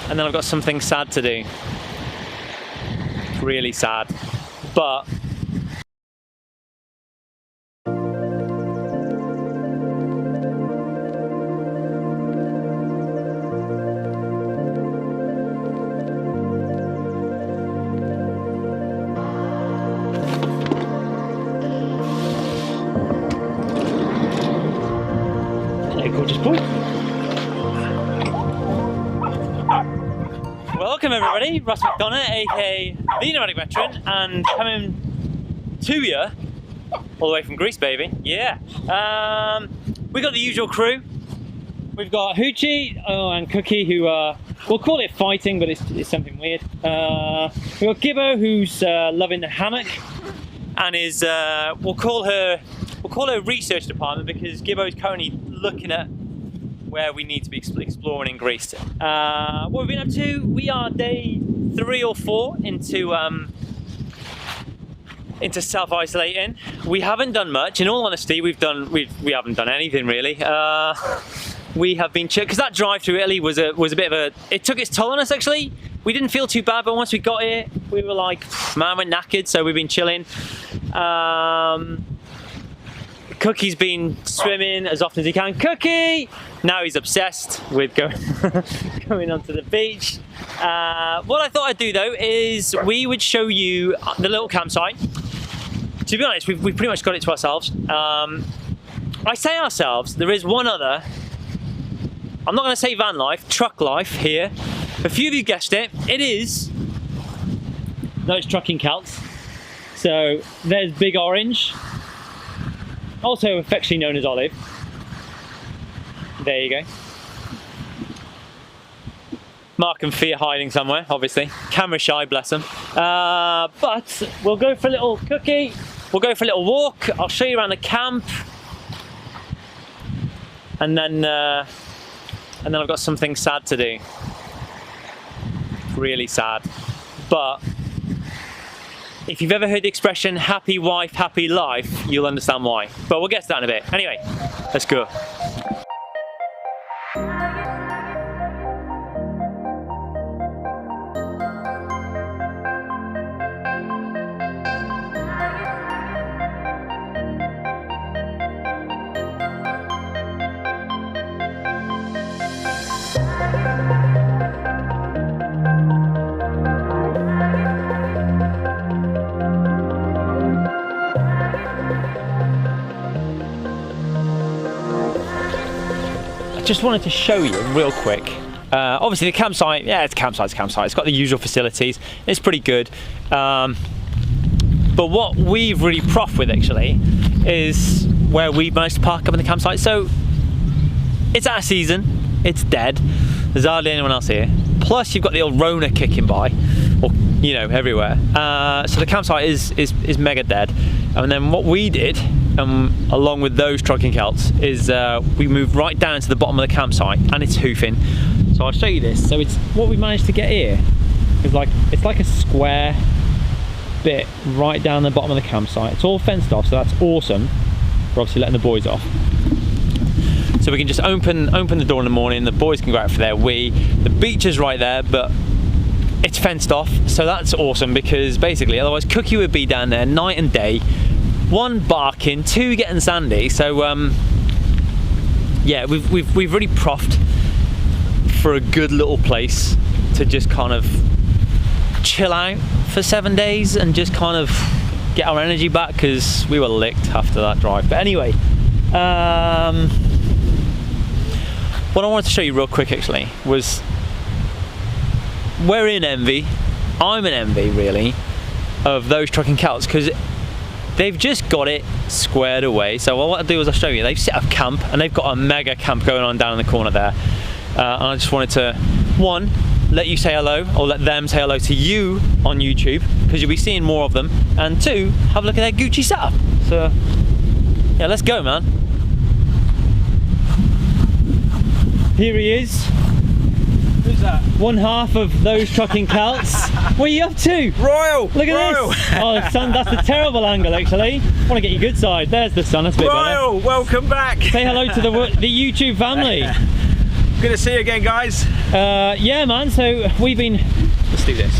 and then I've got something sad to do. Really sad, but gorgeous boy. Welcome everybody, Russ McDonough, aka the Nomadic Veteran, and coming to you all the way from Greece, baby. Yeah. We got the usual crew. We've got Hoochie and Cookie, who we'll call it fighting, but it's something weird. We've got Gibbo, who's loving the hammock, and is we'll call her research department, because Gibbo is currently looking at where we need to be exploring in Greece. What we've been up to, we are day 3 or 4 into self-isolating. We haven't done much, in all honesty. We haven't done anything really. We have been chill, because that drive through Italy was a bit of a, it took its toll on us actually. We didn't feel too bad, but once we got here, we were like, man, we're knackered, so we've been chilling. Cookie's been swimming as often as he can. Cookie! Now he's obsessed with going onto the beach. What I thought I'd do though is we would show you the little campsite. To be honest, we've pretty much got it to ourselves. I say ourselves, there is one other, I'm not going to say van life, truck life here. A few of you guessed it, it is those trucking Celts. So there's Big Orange, also affectionately known as Olive. There you go. Mark and Fee are hiding somewhere, obviously. Camera shy, bless them. But we'll go for a little cookie. We'll go for a little walk. I'll show you around the camp. And then I've got something sad to do. Really sad. But if you've ever heard the expression, happy wife, happy life, you'll understand why. But we'll get to that in a bit. Anyway, let's go. Just wanted to show you real quick. Obviously the campsite, yeah, it's a campsite. It's got the usual facilities. It's pretty good. But what we've really prof with actually is where we've managed to park up in the campsite. So it's out of season, it's dead. There's hardly anyone else here. Plus you've got the old Rona kicking by, or you know, everywhere. So the campsite is mega dead. And then what we did, along with those trucking Celts, is we moved right down to the bottom of the campsite, and it's hoofing. So I'll show you this. So it's what we managed to get here is like, it's like a square bit right down the bottom of the campsite. It's all fenced off, so that's awesome. We're obviously letting the boys off. So we can just open the door in the morning, the boys can go out for their wee. The beach is right there, but it's fenced off, so that's awesome, because basically otherwise Cookie would be down there night and day, 1 barking, 2 getting sandy. So yeah, we've really profed for a good little place to just kind of chill out for 7 days and just kind of get our energy back, because we were licked after that drive. But anyway, what I wanted to show you real quick actually was, we're in envy, I'm in envy really, of those trucking Celts, because they've just got it squared away. So what I'll do is I'll show you, they've set up camp, and they've got a mega camp going on down in the corner there. And I just wanted to, 1, let you say hello, or let them say hello to you on YouTube, because you'll be seeing more of them, and 2, have a look at their Gucci setup. So yeah, let's go, man. Here he is. Who's that? One half of those trucking Celts. What are you up to? Royal! Look at Royal. This! Oh, the sun, that's a terrible angle actually. I want to get your good side. There's the sun, that's a bit Royal, better. welcome back! Say hello to the YouTube family. Good to see you again, guys. Yeah, man. So let's do this.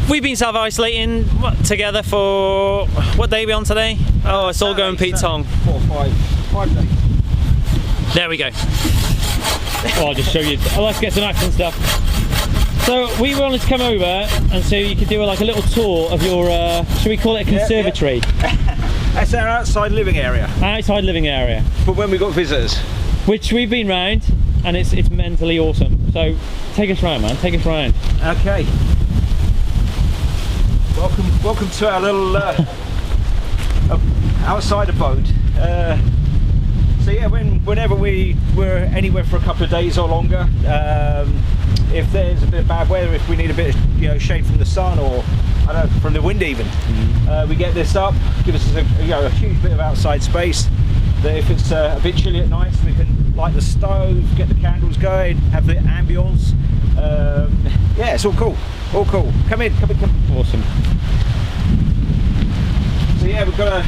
We've been self-isolating together for, what day are we on today? Oh, it's all going Pete Tong. 4 or 5 days. There we go. Oh, I'll just show you. Let's get some action stuff. So we wanted to come over and so you could do like a little tour of your, should we call it a conservatory? That's our outside living area. Outside living area. But when we got visitors. Which we've been round and it's mentally awesome. So take us round, man, take us round. Okay. Welcome to our little outside abode. So yeah, whenever we were anywhere for a couple of days or longer, if there's a bit of bad weather, if we need a bit of shade from the sun or I don't know, from the wind even, we get this up, give us a huge bit of outside space. That if it's a bit chilly at night, we can light the stove, get the candles going, have the ambience. Yeah, it's all cool. All cool. Come in. Awesome. So yeah, we've got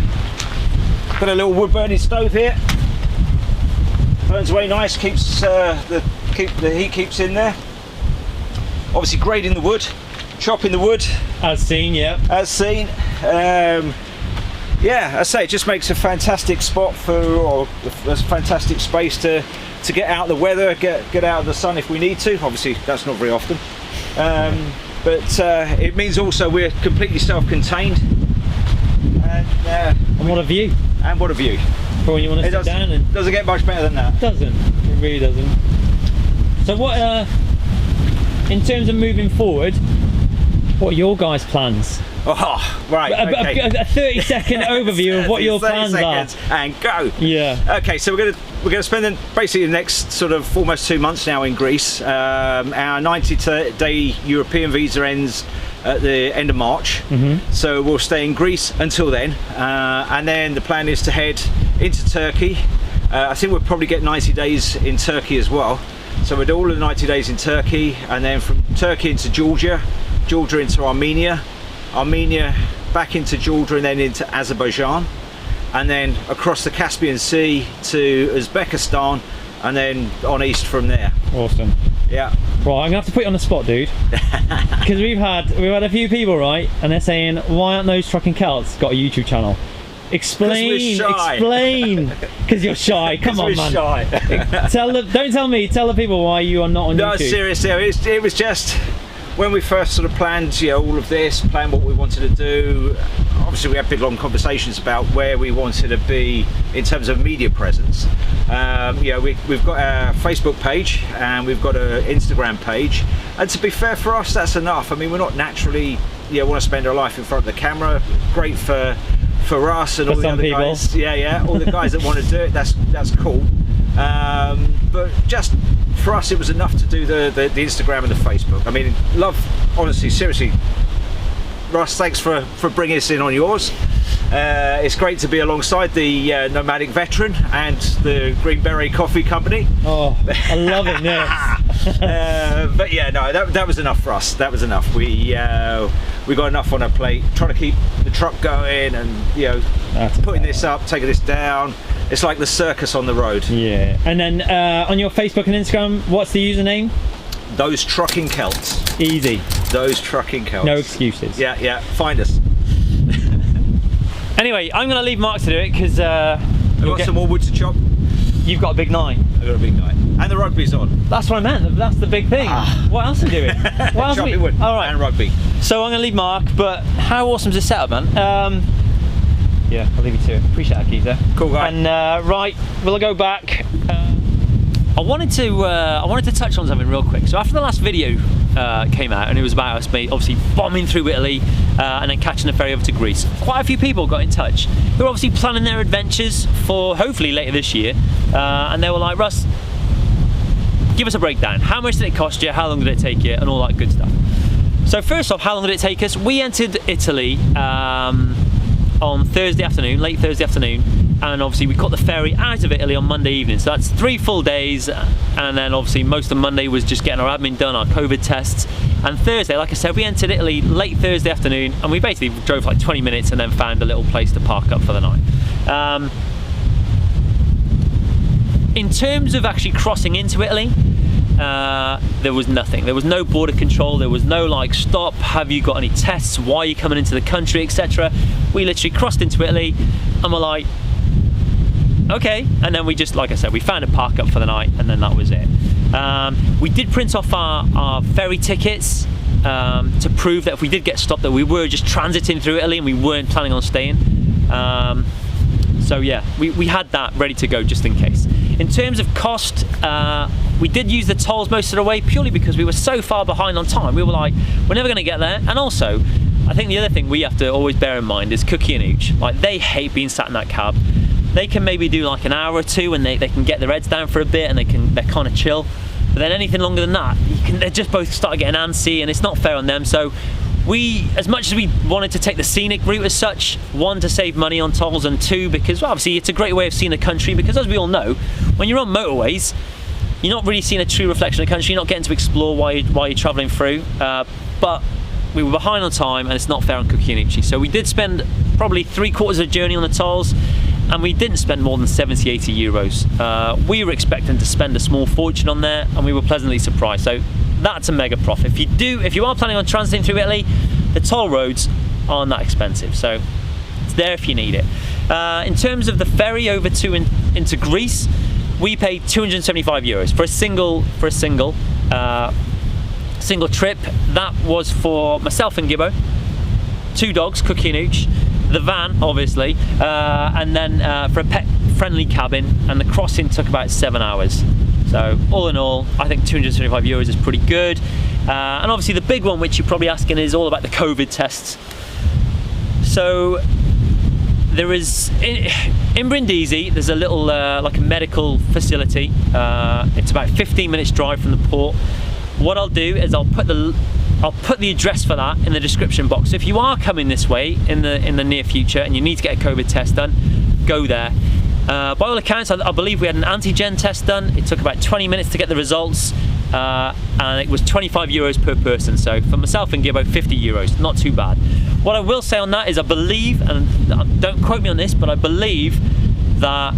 a little wood burning stove here. Burns away nice, keeps the heat keeps in there. Obviously grading the wood, chopping the wood. As seen, yeah. As seen. Yeah, I say it just makes a fantastic spot or a fantastic space to get out of the weather, get out of the sun if we need to. Obviously that's not very often. But it means also we're completely self-contained. And what a view. And what a view. For when you want to sit down and... Doesn't get much better than that. Doesn't. It really doesn't. So what, in terms of moving forward, what are your guys' plans? Oh, right, okay. A 30-second overview of what your plans are. And go. Yeah. Okay, so we're gonna spend basically the next sort of almost 2 months now in Greece. Our 90-day European visa ends at the end of March, so we'll stay in Greece until then, and then the plan is to head into Turkey. I think we'll probably get 90 days in Turkey as well. So we'll do all of the 90 days in Turkey, and then from Turkey into Georgia into Armenia, back into Georgia and then into Azerbaijan, and then across the Caspian Sea to Uzbekistan, and then on east from there. Awesome. Yeah. Right, I'm gonna have to put you on the spot, dude, because we've had a few people, right, and they're saying, why aren't those trucking Celts got a YouTube channel? Explain, because you're shy. Come on, man. Shy. Don't tell me. Tell the people why you are not on YouTube. No, seriously, it was just when we first sort of planned, all of this, planned what we wanted to do. Obviously, we had big long conversations about where we wanted to be in terms of media presence. We've got our Facebook page and we've got an Instagram page, and to be fair, for us, that's enough. I mean, we're not naturally, want to spend our life in front of the camera. Great for us and all the other people. Guys. All the guys that want to do it, that's cool. But just for us, it was enough to do the Instagram and the Facebook. I mean, honestly, seriously, Russ, thanks for bringing us in on yours. It's great to be alongside the Nomadic Veteran and the Green Beret Coffee Company. Oh, I love it, yes. But yeah, no, that was enough for us. That was enough. We got enough on our plate, trying to keep the truck going and putting this up, taking this down. It's like the circus on the road. Yeah. And then on your Facebook and Instagram, what's the username? Those Trucking Celts. Easy. Those Trucking Celts. No excuses. Yeah. Find us. Anyway, I'm going to leave Mark to do it because I've got some more wood to chop. You've got a big night. I've got a big night. And the rugby's on. That's what I meant. That's the big thing. What else are we doing? What else wood. All right. And rugby. So I'm going to leave Mark, but how awesome is this setup, man? Yeah, I'll leave you to it. Appreciate that, Geezer. Cool guy. And right, we'll go back. I wanted to touch on something real quick. So after the last video came out, and it was about us obviously bombing through Italy and then catching a ferry over to Greece, quite a few people got in touch who were obviously planning their adventures for hopefully later this year, and they were like, Russ, give us a breakdown. How much did it cost you? How long did it take you? And all that good stuff. So first off, how long did it take us? We entered Italy on Thursday afternoon, late Thursday afternoon, and obviously we caught the ferry out of Italy on Monday evening. So that's 3 full days, and then obviously most of Monday was just getting our admin done, our COVID tests. And Thursday, like I said, we entered Italy late Thursday afternoon, and we basically drove for like 20 minutes and then found a little place to park up for the night. in terms of actually crossing into Italy, there was nothing. There was no border control. There was no like, stop, have you got any tests? Why are you coming into the country, etc. We literally crossed into Italy and we're like, okay. And then we just, like I said, we found a park up for the night and then that was it. We did print off our ferry tickets to prove that if we did get stopped that we were just transiting through Italy and we weren't planning on staying. So yeah, we had that ready to go just in case. In terms of cost, we did use the tolls most of the way purely because we were so far behind on time. We were like, we're never going to get there. And also, I think the other thing we have to always bear in mind is Cookie and Hooch. Like, they hate being sat in that cab. They can maybe do like an hour or two and they can get their heads down for a bit and they're kind of chill. But then anything longer than that, they just both start getting antsy and it's not fair on them. So we, as much as we wanted to take the scenic route as such, one, to save money on tolls, and two, because well, obviously it's a great way of seeing the country, because as we all know, when you're on motorways, you're not really seeing a true reflection of the country, you're not getting to explore while you're travelling through. But we were behind on time and it's not fair on Cookie and Hooch. So we did spend probably 3/4 of the journey on the tolls, and we didn't spend more than 70-80 euros. We were expecting to spend a small fortune on there and we were pleasantly surprised. So that's a mega profit. If you are planning on transiting through Italy, the toll roads aren't that expensive, so it's there if you need it. In terms of the ferry over into Greece, we paid 275 euros for a single trip. That was for myself and Gibbo, 2 dogs, Cookie and Hooch, the van obviously, and then for a pet-friendly cabin, and the crossing took about 7 hours. So all in all, I think 275 euros is pretty good. And obviously the big one, which you're probably asking, is all about the COVID tests. So there is, in Brindisi, there's a little like a medical facility. It's about 15 minutes drive from the port. What I'll do is I'll put the address for that in the description box. So if you are coming this way in the near future and you need to get a COVID test done, go there. By all accounts, I believe we had an antigen test done. It took about 20 minutes to get the results, and it was 25 euros per person. So for myself and Gibbo, 50 euros, not too bad. What I will say on that is I believe, and don't quote me on this, but I believe that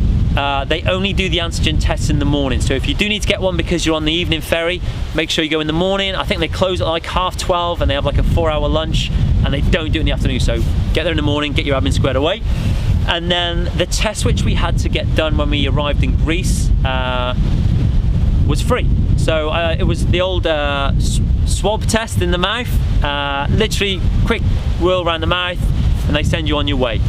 they only do the antigen tests in the morning. So if you do need to get one because you're on the evening ferry, make sure you go in the morning. I think they close at like 12:30 and they have like a 4-hour lunch, and they don't do it in the afternoon. So get there in the morning, get your admin squared away. And then the test which we had to get done when we arrived in Greece was free. So it was the old swab test in the mouth, literally quick whirl around the mouth and they send you on your way.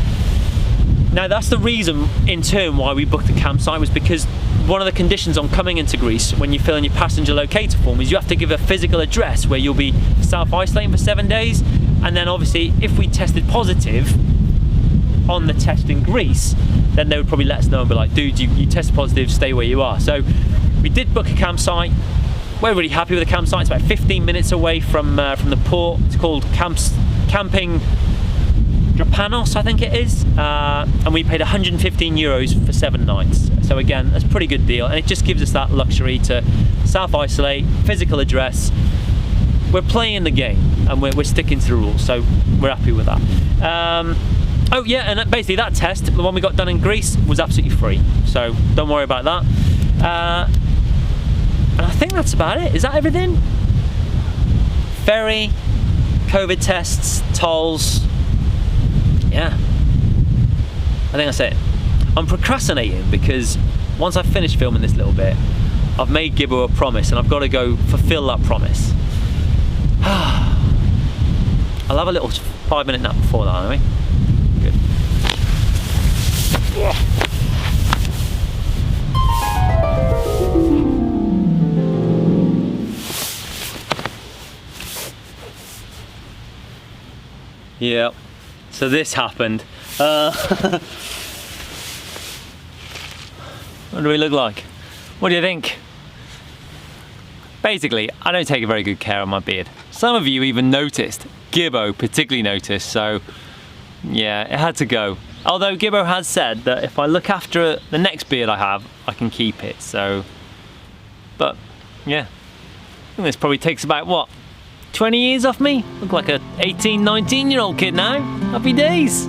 Now that's the reason in turn why we booked the campsite, was because one of the conditions on coming into Greece when you fill in your passenger locator form is you have to give a physical address where you'll be self-isolating for 7 days, and then obviously if we tested positive on the test in Greece, then they would probably let us know and be like, dude, you tested positive, stay where you are. So we did book a campsite. We're really happy with the campsite. It's about 15 minutes away from the port. It's called Camping Drapanos, I think it is, and we paid 115 euros for 7 nights. So again, that's a pretty good deal, and it just gives us that luxury to self-isolate, physical address. We're playing the game and we're sticking to the rules, so we're happy with that. Oh yeah, and basically that test, the one we got done in Greece, was absolutely free, so don't worry about that. And I think that's about it. Is that everything? Ferry, COVID tests, tolls. Yeah, I think that's it. I'm procrastinating because once I've finished filming this little bit, I've made Gibbo a promise and I've got to go fulfill that promise. I'll have a little 5-minute nap before that, anyway. Good. Yeah, so this happened. What do we look like? What do you think? Basically, I don't take a very good care of my beard. Some of you even noticed. Gibbo particularly noticed, so yeah, it had to go. Although Gibbo has said that if I look after the next beard I have, I can keep it, so... But, yeah. I think this probably takes about, what, 20 years off me? Look like a 18, 19-year-old kid now. Happy days.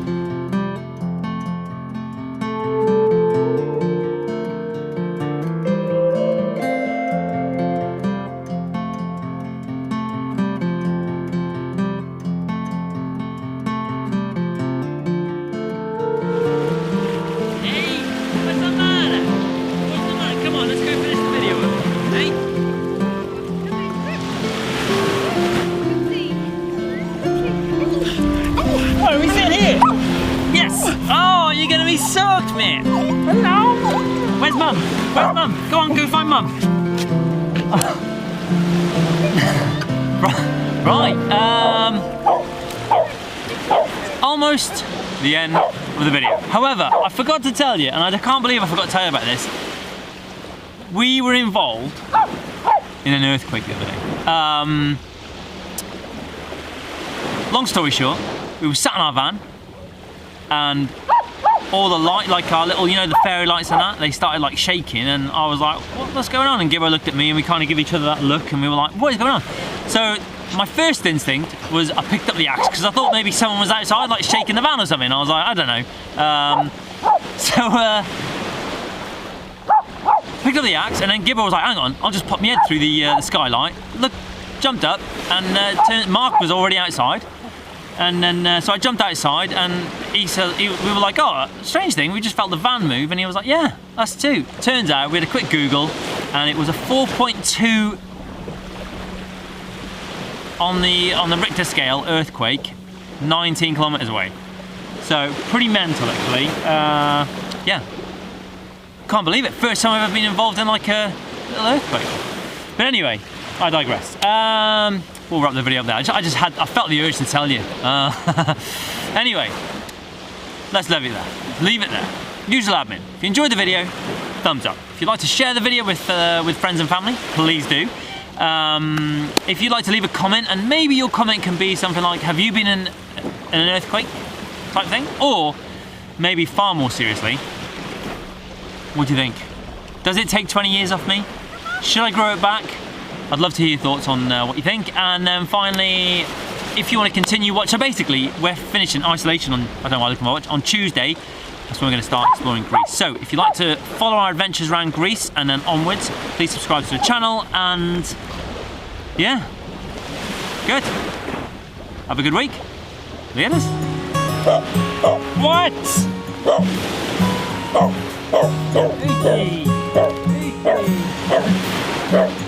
here. Hello. Where's Mum? Where's Mum? Go on, go find Mum. Right. Almost the end of the video. However, I forgot to tell you, and I can't believe I forgot to tell you about this. We were involved in an earthquake the other day. Long story short, we were sat in our van, and all the light, like our little, you know, the fairy lights and that, they started like shaking, and I was like, what's going on? And Gibbo looked at me, and we kind of give each other that look, and we were like, what is going on? So my first instinct was I picked up the axe, because I thought maybe someone was outside like shaking the van or something. I was like, I don't know. Picked up the axe, and then Gibbo was like, hang on, I'll just pop my head through the skylight. Look, jumped up, and Mark was already outside. And then, so I jumped outside, and we were like, oh, strange thing, we just felt the van move, and he was like, yeah, us too. Turns out, we had a quick Google, and it was a 4.2 on the Richter scale earthquake, 19 kilometers away. So, pretty mental, actually. Yeah. Can't believe it. First time I've ever been involved in like a little earthquake. But anyway, I digress. We'll wrap the video up there. I felt the urge to tell you. Anyway, let's leave it there. Leave it there. Usual admin. If you enjoyed the video, thumbs up. If you'd like to share the video with friends and family, please do. If you'd like to leave a comment, and maybe your comment can be something like, have you been in an earthquake type thing? Or maybe far more seriously, what do you think? Does it take 20 years off me? Should I grow it back? I'd love to hear your thoughts on what you think. And then finally, if you want to continue watch, so basically we're finishing isolation on, I don't know why I look at my watch, on Tuesday. That's when we're going to start exploring Greece. So if you'd like to follow our adventures around Greece and then onwards, please subscribe to the channel, and yeah, good. Have a good week. Look at us. What? Hey.